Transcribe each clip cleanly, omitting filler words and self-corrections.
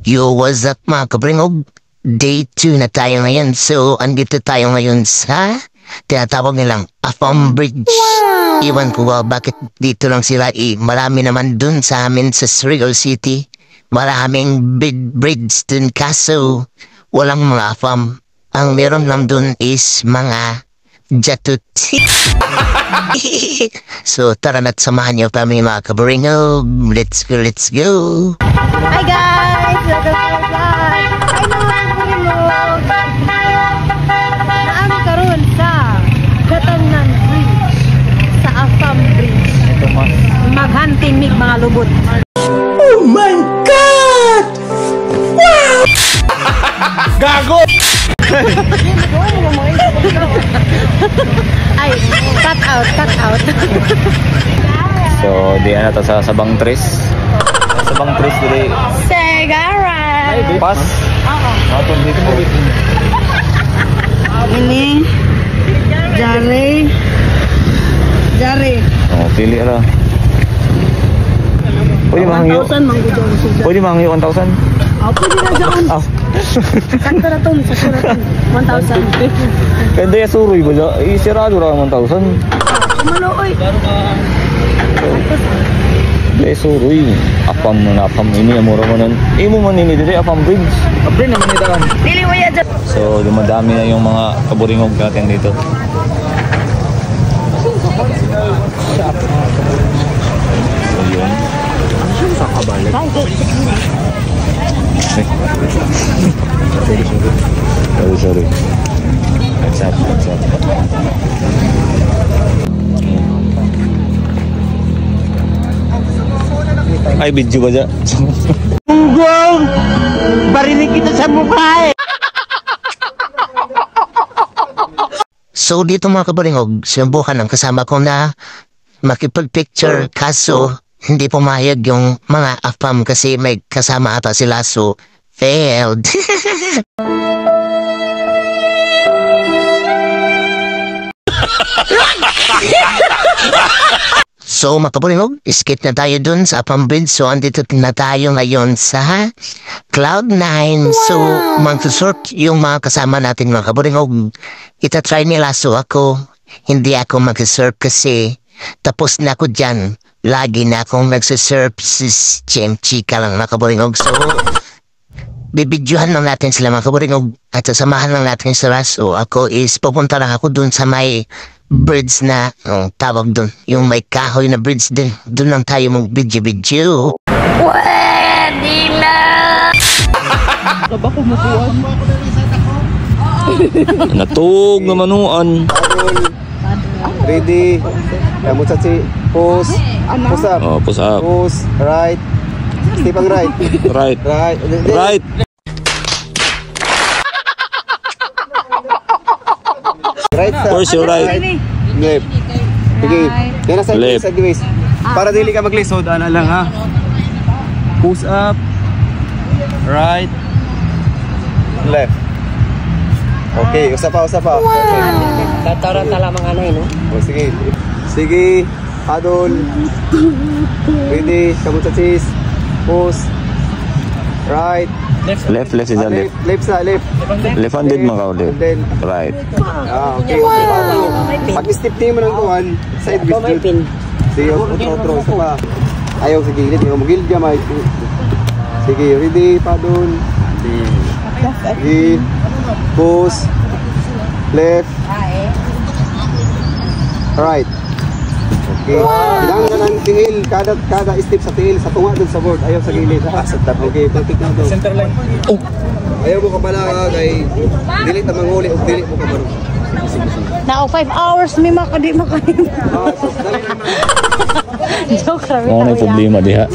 Yo, what's up mga kabringog? Day 2 na tayo ngayon. So, andito tayo ngayon sa tinatawag nilang Afam Bridge. Iwan ko ba bakit dito lang sila marami naman dun sa amin sa Surigao City. Maraming bridge dun kaso walang mga Afam. Ang meron lang dun is mga jatut. So, tara na't samahan niyo kami mga kabringog. Let's go, let's go. Hi guys! Welcome to my vlog! Ay naman po rin mo! Naami karoon sa Gatangan Bridge, sa Afam Bridge. Maghanting mig mga lubot. Oh my God! Wow! Gago! Ay, cut out, cut out. So, di na to sa Sabang Tres. Sabang Tres dili. Segara! Pas. Oo. Atong dito mo bitin. Ini Jare. Oh, pili ala. Pwede mangyo. 1,000 manggudong sila. Pwede mangyo 1,000. Pwede na dyan. Ah. Sakto na to, sakto na to. 1,000. Kaya daya suroy ba dyan? Isirado lang 1,000. Maluoy. Daya suroy. Apam na apam ini. Amura mo nun. Imo man ini dili Afam Bridge. Abre naman ito kan. Dili mo yan dyan. So, dumadami na yung mga kaburingog natin dito. So, yun. Sa kabalik. Sorry. What's up? Ay, video ba dyan? Tunggong! Barinig kita sa mukha eh! So dito mga kabaringog, sinubukan ang kasama ko na makipag-picture kaso hindi pumayag yung mga Afam kasi may kasama ata sila so failed. So mga kabaringog, skip na tayo dun sa Afam Bridge. So andito na tayo ngayon sa Cloud9. So magsusort yung mga kasama natin mga kabaringog. Itatry nila so ako, hindi ako magsusurf kasi tapos na ako dyan. Lagi na akong nagsusurf sis chika lang mga kabaringog. So bibidyohan lang natin sila mga kabaringog at sasamahan lang natin sila. So ako is pupunta lang ako dun sa may bridge na tawag dun. Yung may kahoy na bridge din. Dun lang tayo mag-video. Pwede na! Kaba kumukuhan. Natug na manuan. Ready. Kamu caci. Push. Push up. Oh, push up. Push. Right. Step ang right. Right. Right. Right. Right sir. First your right. Left. Sige. Yan na Left. side waist. Para dili ka maglisod, ana lang ha. Push up. Right. Left. Okay, usap pa. Okay. Tataran tala mga anay, no? O, sige. Sige. Adol. Ready. Kamu cacis. Push. Right. Left is a left. Left sa left. Left-handed man ka ulit. And then, Right. okay. Pag-step team mo ng tuwan, side with you. Sige, outro. Isa pa. Ayaw sa gilid. Ayaw mo gilid gamay. Sige, ready. Padon. Sige. Push. Left. Right. Okay. Kailangan ka ng tingil. Kada step sa tingil. Sa tunga dun sa board. Ayaw sa gilid. Okay, perfect na to. Center line. Oh. Ayaw mo ka pala kay dili ta manghuli o dili mo ka baro. Now 5 hours may makadi. Joke rabbit. Ano yung problema diha?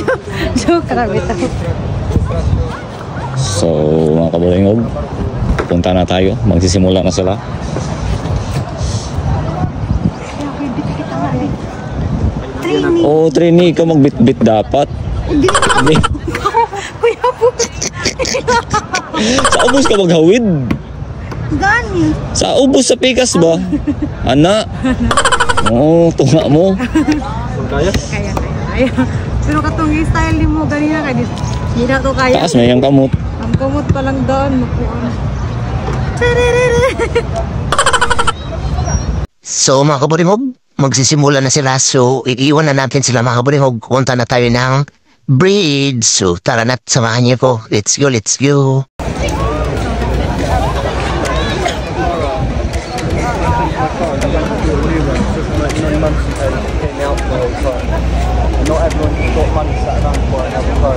Joke rabbit. So, mga kabaringog, punta na tayo. Magsisimula na sila. Oh, trainee ka magbit-bit dapat. Hindi. Kuya po. Sa ubos ka maghawid. Gani. Sa ubos sa pikas ba? Ana. Oh, tunga mo. Kaya? Kaya. Pero katong style ni mo ganina kay di na to kaya. Taas na yung kamot. Ang kamot pa lang doon, makuha. So mga kaburingog, magsisimula na sila. So iiwan na natin sila mga kaburingog. Punta na tayo ng bridge. So tara na't samahan niyo ko. Let's go, let's go. Not everyone's got money sat around for another car.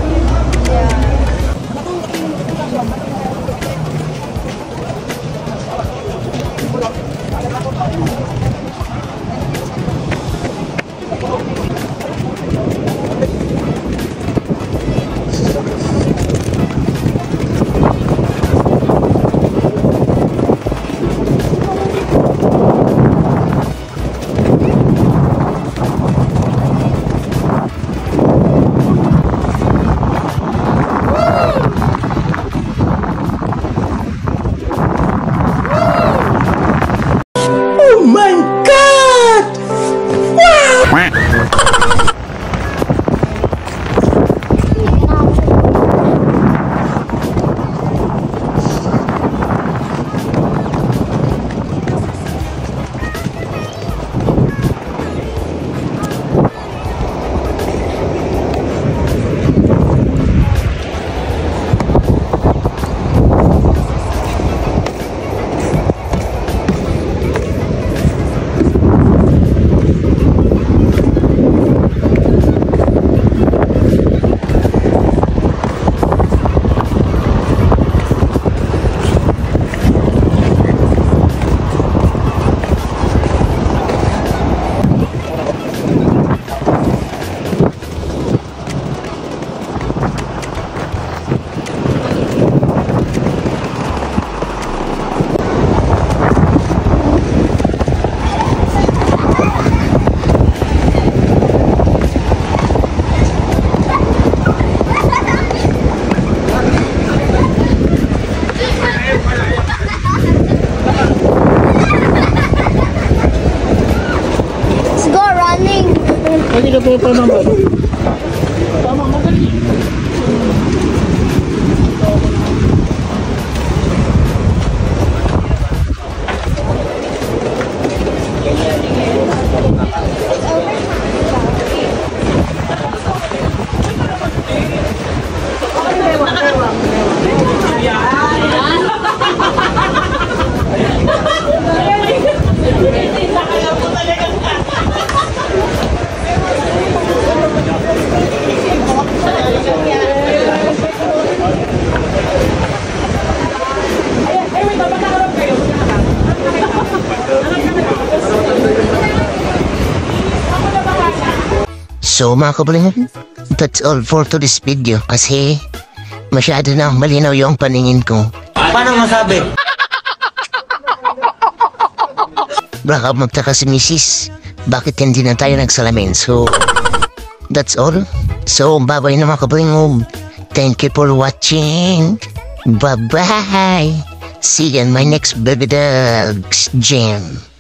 Oh my God! Let's go running. So mga kaburingog, that's all for today's video. Kasi masyado na malinaw yung paningin ko. Paano masabi? Baka magtaka si Mrs. Bakit hindi na tayo nagsalamin? So, that's all. So, bye-bye na mga kaburingog. Thank you for watching. Bye-bye. See you in my next Baby Dogs Jam.